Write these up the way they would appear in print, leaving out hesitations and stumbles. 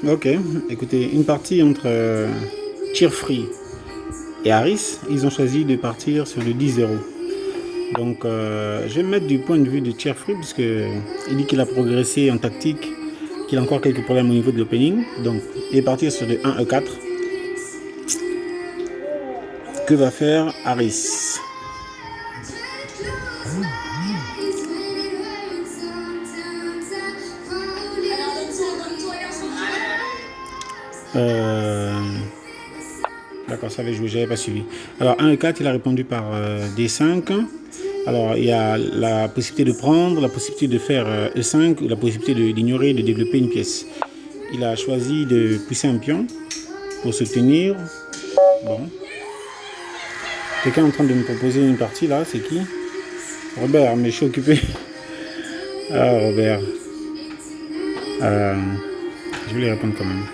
Ok, écoutez, une partie entre Cheerfree et Harris, ils ont choisi de partir sur le 10-0. Donc, je vais me mettre du point de vue de Cheerfree, parce il dit qu'il a progressé en tactique, qu'il a encore quelques problèmes au niveau de l'opening. Donc, il est parti sur le 1-E4. Que va faire Harris? D'accord, ça avait joué, j'avais pas suivi. Alors 1 et 4, il a répondu par D5. Alors il y a la possibilité de prendre, la possibilité de faire E5, ou la possibilité d'ignorer, de développer une pièce. Il a choisi de pousser un pion pour se tenir. Bon. Quelqu'un est en train de me proposer une partie là, c'est qui? Robert, mais je suis occupé. Ah Robert. Je vais lui répondre quand même.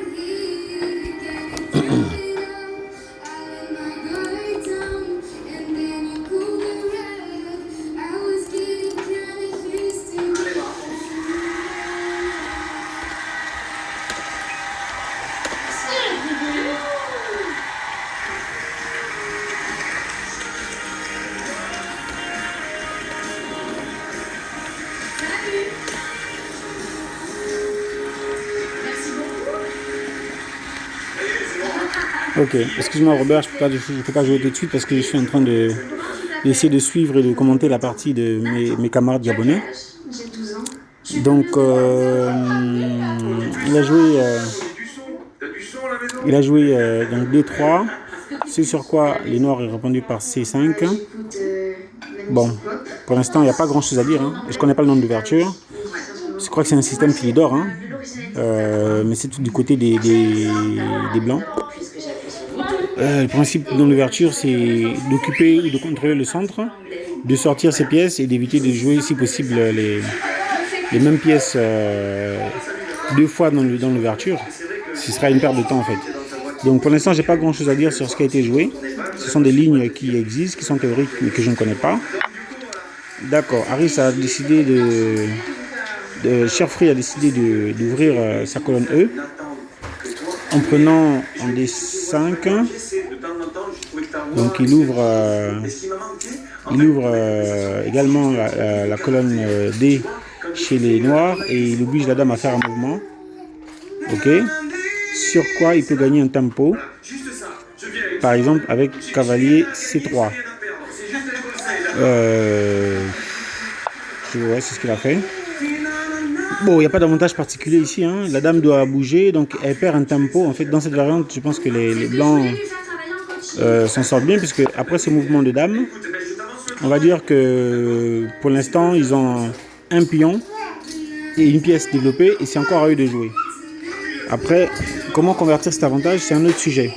Ok, excuse-moi Robert, je ne peux pas jouer tout de suite parce que je suis en train d'essayer de suivre et de commenter la partie de mes camarades japonais. Donc, il a joué donc D3, c'est sur quoi les Noirs ont répondu par C5. Bon, pour l'instant, il n'y a pas grand-chose à dire. Hein. Je ne connais pas le nom d'ouverture. Je crois que c'est un système qui dort, hein. Mais c'est tout du côté des Blancs. Le principe dans l'ouverture, c'est d'occuper ou de contrôler le centre, de sortir ses pièces et d'éviter de jouer, si possible, les mêmes pièces deux fois dans l'ouverture. Ce sera une perte de temps, en fait. Donc, pour l'instant, j'ai pas grand-chose à dire sur ce qui a été joué. Ce sont des lignes qui existent, qui sont théoriques, mais que je ne connais pas. D'accord. Harris a décidé Cheerfree a décidé d'ouvrir sa colonne E en prenant en D5. Donc il ouvre également la colonne D chez les Noirs et il oblige la dame à faire un mouvement. Ok. Sur quoi il peut gagner un tempo. Par exemple avec cavalier C3. Ouais, c'est ce qu'il a fait. Bon, il n'y a pas d'avantage particulier ici. Hein. La dame doit bouger, donc elle perd un tempo. En fait, dans cette variante, je pense que les Blancs s'en sortent bien, puisque après ce mouvement de dame, on va dire que pour l'instant, ils ont un pion et une pièce développée, et c'est encore à eux de jouer. Après, comment convertir cet avantage, c'est un autre sujet.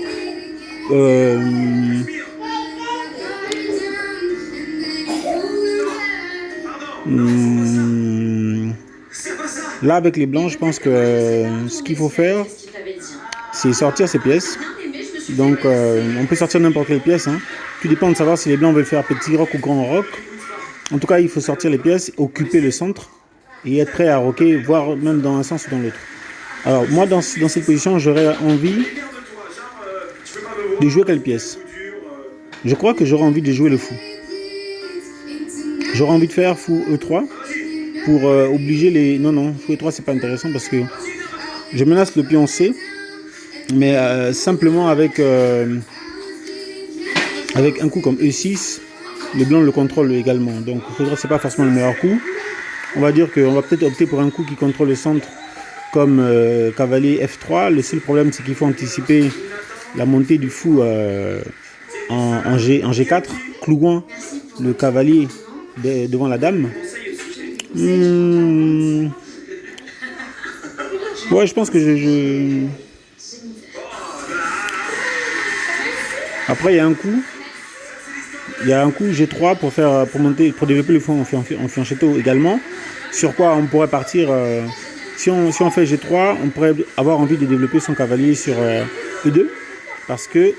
Là, avec les Blancs, je pense que ce qu'il faut faire, c'est sortir ces pièces. Donc, on peut sortir n'importe quelle pièce. Hein. Tout dépend de savoir si les Blancs veulent faire petit rock ou grand rock. En tout cas, il faut sortir les pièces, occuper le centre et être prêt à rocker, voire même dans un sens ou dans l'autre. Alors, moi, dans cette position, j'aurais envie de jouer quelle pièce? Je crois que j'aurais envie de jouer le fou. J'aurais envie de faire fou E3 pour obliger les... Non, fou E3, c'est pas intéressant parce que je menace le pion C, mais simplement avec un coup comme E6, le blanc le contrôle également. Donc, c'est pas forcément le meilleur coup. On va dire qu'on va peut-être opter pour un coup qui contrôle le centre comme cavalier F3. Le seul problème, c'est qu'il faut anticiper la montée du fou en G4, clouant le cavalier devant la dame. Ouais, je pense que Après, il y a un coup G3 pour développer le fou en fianchetto également. Sur quoi on pourrait partir. Si on fait G3, on pourrait avoir envie de développer son cavalier sur E2 parce que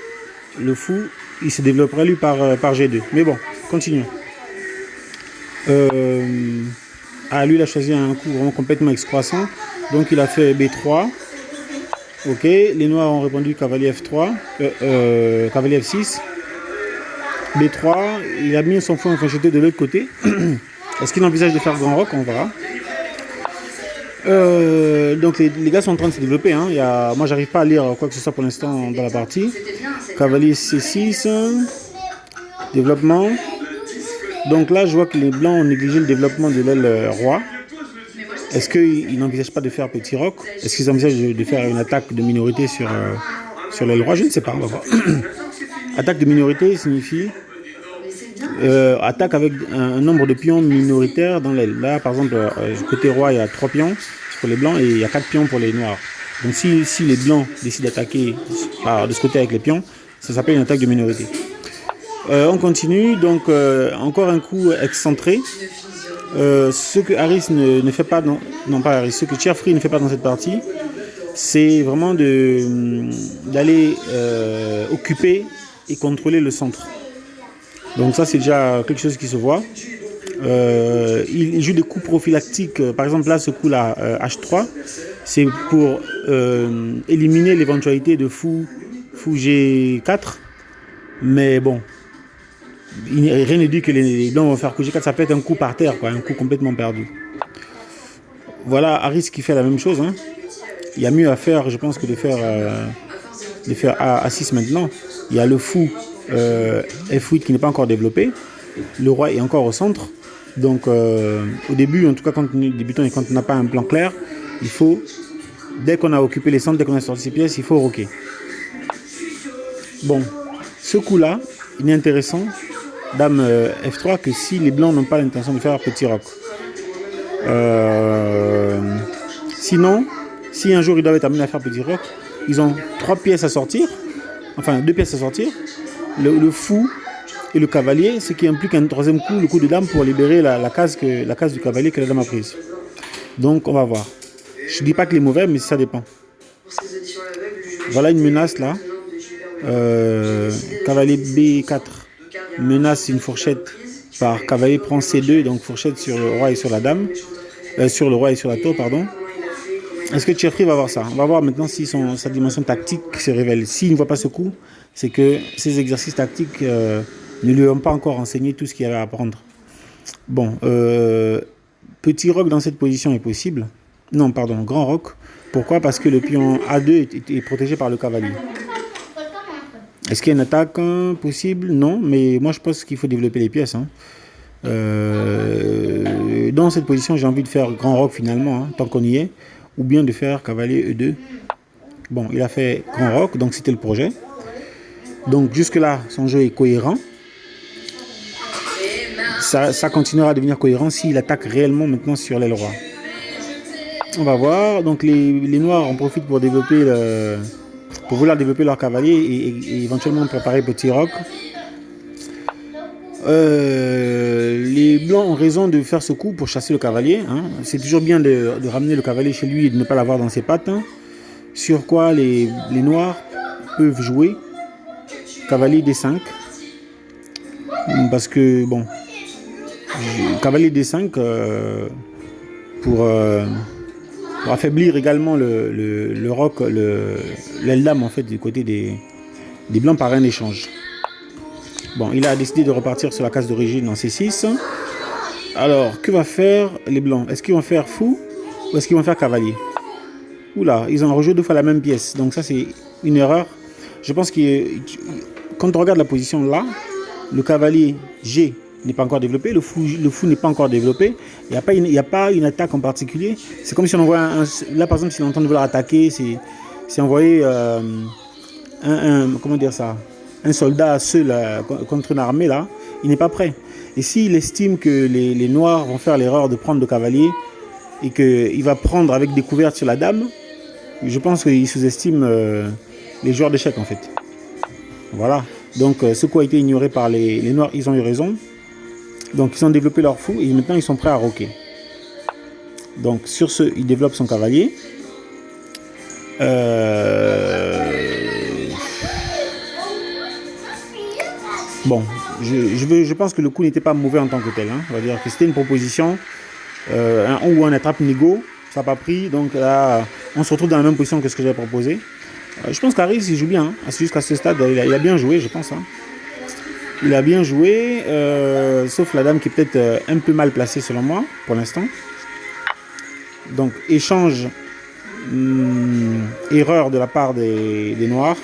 le fou, il se développerait lui par G2. Mais bon, continuons. Lui, il a choisi un coup vraiment complètement excroissant. Donc, il a fait B3. Ok, les noirs ont répondu cavalier F3, cavalier F6. B3, il a mis son fou en jeté de l'autre côté. Est-ce qu'il envisage de faire grand roc? On verra. Donc les gars sont en train de se développer. Hein. Moi, j'arrive pas à lire quoi que ce soit pour l'instant dans la partie. Cavalier C6, développement. Donc là, je vois que les blancs ont négligé le développement de l'aile roi. Est-ce qu'ils n'envisagent pas de faire petit roc? Est-ce qu'ils envisagent de faire une attaque de minorité sur l'aile roi? Je ne sais pas, on va voir. Attaque de minorité signifie attaque avec un nombre de pions minoritaires dans l'aile. Là, par exemple, du côté roi, il y a 3 pions pour les blancs et il y a 4 pions pour les noirs. Donc si les blancs décident d'attaquer de ce côté avec les pions, ça s'appelle une attaque de minorité. On continue, donc encore un coup excentré. Ce que Harris ne fait pas, non pas Harris, ce que Jeffrey ne fait pas dans cette partie, c'est vraiment d'aller occuper et contrôler le centre. Donc ça c'est déjà quelque chose qui se voit. Il joue des coups prophylactiques, par exemple là ce coup là H3, c'est pour éliminer l'éventualité de fou G4, mais bon, rien ne dit que les blancs vont faire coup G4, ça peut être un coup par terre, quoi, un coup complètement perdu. Voilà Harris qui fait la même chose, hein. Il y a mieux à faire, je pense, que de faire A6 maintenant. Il y a le fou F8 qui n'est pas encore développé, le roi est encore au centre, donc au début, en tout cas quand on est débutant et quand on n'a pas un plan clair, il faut, dès qu'on a occupé les centres, dès qu'on a sorti ses pièces, il faut roquer. Bon, ce coup-là, il est intéressant, dame F3, que si les blancs n'ont pas l'intention de faire petit roc. Sinon, si un jour ils doivent être amenés à faire petit roc, ils ont 3 pièces à sortir, enfin 2 pièces à sortir, le fou et le cavalier, ce qui implique un troisième coup, le coup de dame pour libérer la case du cavalier que la dame a prise. Donc on va voir. Je ne dis pas qu'il est mauvais, mais ça dépend. Voilà une menace là. Cavalier B4 menace une fourchette par cavalier prend C2, donc fourchette sur le roi et sur la dame, sur le roi et sur la tour, pardon. Est-ce que Jeffrey va voir ça? On va voir maintenant si sa dimension tactique se révèle. S'il ne voit pas ce coup, c'est que ces exercices tactiques ne lui ont pas encore enseigné tout ce qu'il y avait à apprendre. Bon, petit roc dans cette position est possible. Non, pardon, grand roc. Pourquoi? Parce que le pion A2 est protégé par le cavalier. Est-ce qu'il y a une attaque possible? Non, mais moi je pense qu'il faut développer les pièces. Hein. Dans cette position, j'ai envie de faire grand roc finalement, hein, tant qu'on y est, ou bien de faire cavalier E2. Bon, il a fait grand roc, donc c'était le projet. Donc jusque-là, son jeu est cohérent. Ça continuera à devenir cohérent s'il attaque réellement maintenant sur l'aile roi. On va voir. Donc les noirs en profitent pour vouloir développer leur cavalier et éventuellement préparer petit roc. Les blancs ont raison de faire ce coup pour chasser le cavalier. Hein. C'est toujours bien de ramener le cavalier chez lui et de ne pas l'avoir dans ses pattes. Hein. Sur quoi les noirs peuvent jouer cavalier D5. Parce que, bon, cavalier D5 pour affaiblir également le roc, l'aile dame en fait du côté des blancs par un échange. Bon, il a décidé de repartir sur la case d'origine en C6. Alors, que va faire les blancs? Est-ce qu'ils vont faire fou ou est-ce qu'ils vont faire cavalier? Oula, ils ont rejoué 2 fois la même pièce. Donc ça, c'est une erreur. Je pense que quand on regarde la position là, le cavalier G n'est pas encore développé, le fou n'est pas encore développé. Il n'y a pas une attaque en particulier. C'est comme si on envoie là, par exemple, si on entend vouloir attaquer, c'est envoyer comment dire ça? Un soldat seul contre une armée, là, il n'est pas prêt. Et s'il estime que les noirs vont faire l'erreur de prendre le cavalier et qu'il va prendre avec des couvertes sur la dame, je pense qu'il sous-estime les joueurs d'échecs, en fait. Voilà. Donc, ce qui a été ignoré par les noirs, ils ont eu raison. Donc, ils ont développé leur fou et maintenant, ils sont prêts à roquer. Donc, sur ce, il développe son cavalier. Bon, je pense que le coup n'était pas mauvais en tant que tel. Hein. On va dire que c'était une proposition ou un attrape-nigo, ça n'a pas pris. Donc là, on se retrouve dans la même position que ce que j'avais proposé. Je pense qu'Aris, il joue bien. Hein. Jusqu'à ce stade, il a bien joué, je pense. Hein. Il a bien joué, sauf la dame qui est peut-être un peu mal placée selon moi, pour l'instant. Donc, échange, erreur de la part des noirs.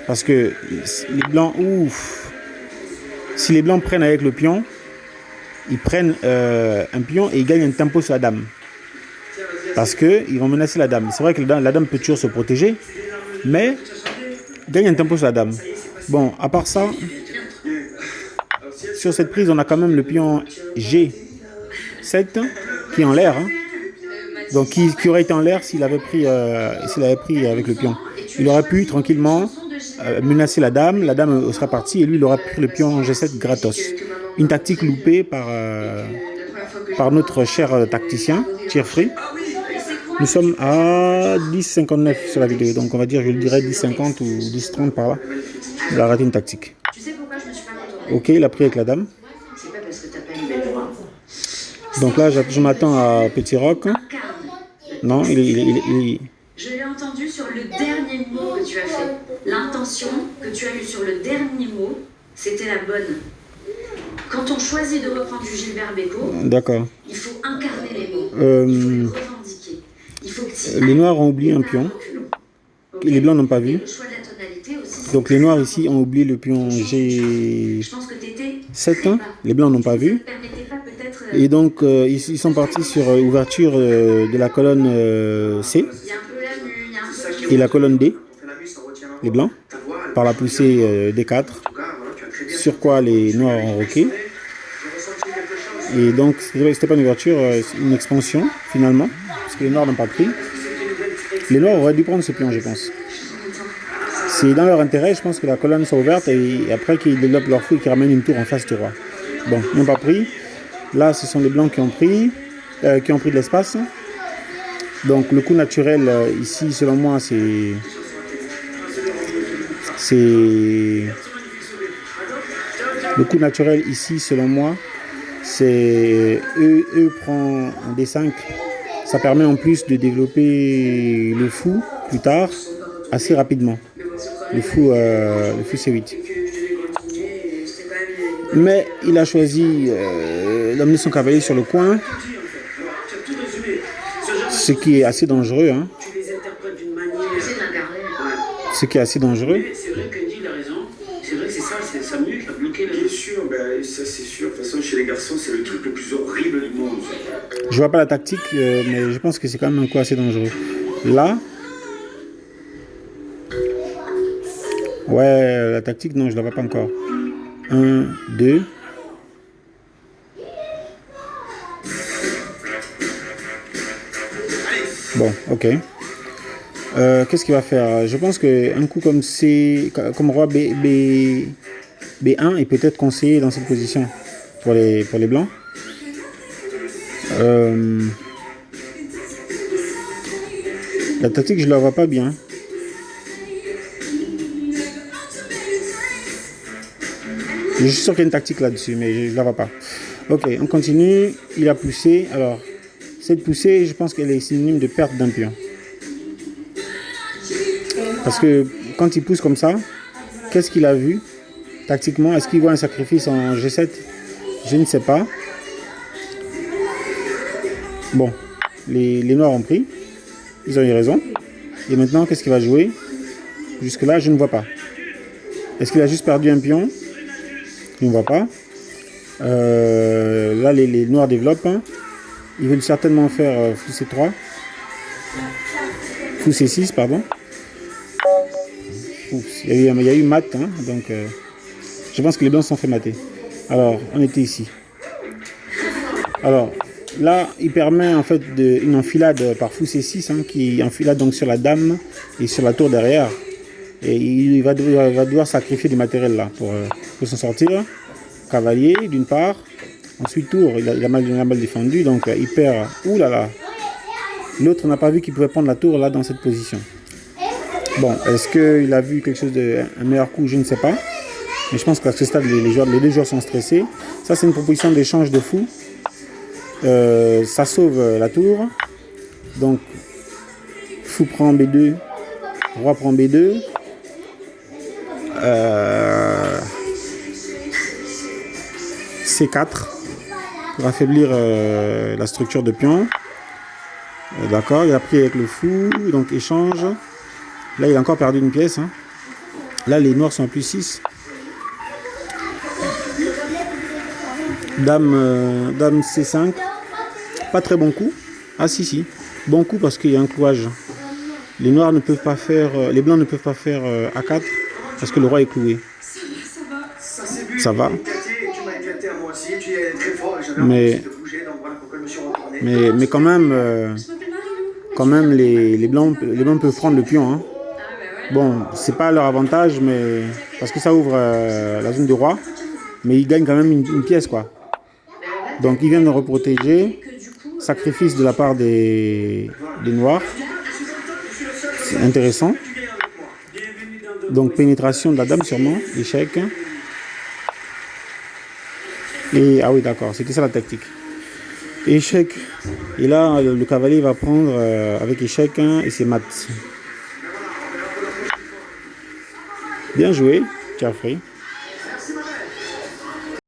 Parce que les blancs, si les blancs prennent avec le pion, ils prennent un pion et ils gagnent un tempo sur la dame. Parce qu'ils vont menacer la dame. C'est vrai que la dame peut toujours se protéger, mais gagne un tempo sur la dame. Bon, à part ça, sur cette prise, on a quand même le pion G7 qui est en l'air. Hein. Donc, qui aurait été en l'air s'il avait pris avec le pion. Il aurait pu tranquillement menacer la dame serait partie et lui, il aurait pris le pion G7 gratos. Une tactique loupée par notre cher tacticien, Tierfree. Nous sommes à 10,59 sur la vidéo, donc on va dire, je le dirais 10,50 ou 10,30 par là. Il a raté une tactique. Ok, il a pris avec la dame. Donc là, je m'attends à Petit Roc. Non, il... Je l'ai entendu sur le dernier mot que tu as fait. L'intention que tu as eue sur le dernier mot, c'était la bonne. Quand on choisit de reprendre du Gilbert Bécaud, d'accord. Il faut incarner les mots. Il faut les revendiquer. Il faut que les noirs ont oublié un pion. Okay. Les blancs n'ont pas vu. Donc les noirs ici ont oublié le pion G7. Les blancs n'ont pas vu. Et donc ils sont partis sur ouverture de la colonne C et la colonne D, les blancs, par la poussée D4, sur quoi les noirs ont roqué. Et donc c'était pas une ouverture, une expansion finalement, parce que les noirs n'ont pas pris. Les noirs auraient dû prendre ce pion, je pense. C'est dans leur intérêt, je pense, que la colonne soit ouverte et après qu'ils développent leur fou et qu'ils ramènent une tour en face du roi. Bon, ils n'ont pas pris. Là, ce sont les blancs qui ont pris de l'espace. Donc, le coup naturel ici, selon moi, c'est le coup naturel ici, selon moi, c'est E prend un D5. Ça permet en plus de développer le fou plus tard, assez rapidement. Le fou C8. Mais il a choisi d'amener son cavalier sur le coin, ce qui est assez dangereux. Hein. Ce qui est assez dangereux. C'est vrai que Andy a raison. C'est vrai que c'est ça mieux qui a bloqué la... Bien sûr, ça c'est sûr. De toute façon, chez les garçons, c'est le truc le plus horrible du monde. Je vois pas la tactique, mais je pense que c'est quand même un coup assez dangereux. Là, ouais, la tactique, non, je la vois pas encore. 1, 2. Bon, ok. Qu'est-ce qu'il va faire? Je pense qu'un coup comme roi B1 est peut-être conseillé dans cette position pour les blancs. La tactique, je la vois pas bien. Je suis sûr qu'il y a une tactique là-dessus, mais je ne la vois pas. Ok, on continue. Il a poussé. Alors, cette poussée, je pense qu'elle est synonyme de perte d'un pion. Parce que quand il pousse comme ça, qu'est-ce qu'il a vu tactiquement? Est-ce qu'il voit un sacrifice en G7? Je ne sais pas. Bon, les noirs ont pris. Ils ont eu raison. Et maintenant, qu'est-ce qu'il va jouer? Jusque-là, je ne vois pas. Est-ce qu'il a juste perdu un pion? Je ne vois pas. Là, les noirs développent. Hein. Ils veulent certainement faire fou C3. Fou C6, pardon. Ouf, il y a eu mat, hein, donc je pense que les blancs se sont fait mater. Alors, on était ici. Alors, là, il permet en fait une enfilade par fou C6, hein, qui enfilade donc sur la dame et sur la tour derrière. Et il va devoir sacrifier du matériel là pour s'en sortir. Cavalier, d'une part. Ensuite, tour, il a mal défendu, donc il perd. Ouh là là. L'autre n'a pas vu qu'il pouvait prendre la tour là dans cette position. Bon, est-ce qu'il a vu quelque chose un meilleur coup? Je ne sais pas. Mais je pense qu'à ce stade, les deux joueurs sont stressés. Ça, c'est une proposition d'échange de fou. Ça sauve la tour. Donc, Fou prend B2. Roi prend B2. C4 pour affaiblir la structure de pion. D'accord, il a pris avec le fou, donc échange. Là, il a encore perdu une pièce. Hein. Là, les noirs sont à plus 6. Dame, dame C5. Pas très bon coup. Ah si. Bon coup parce qu'il y a un clouage. Les noirs ne peuvent pas faire... les blancs ne peuvent pas faire A4 parce que le roi est cloué. Ça va. Mais quand même les blancs peuvent prendre le pion. Hein. Bon, c'est pas leur avantage, mais parce que ça ouvre la zone du roi. Mais ils gagnent quand même une pièce, quoi. Donc ils viennent de reprotéger. Sacrifice de la part des noirs. C'est intéressant. Donc pénétration de la dame sûrement, échec. Et ah oui d'accord, c'était ça la tactique. Échec. Et là le cavalier va prendre avec échec et c'est mat. Bien joué, Geoffrey.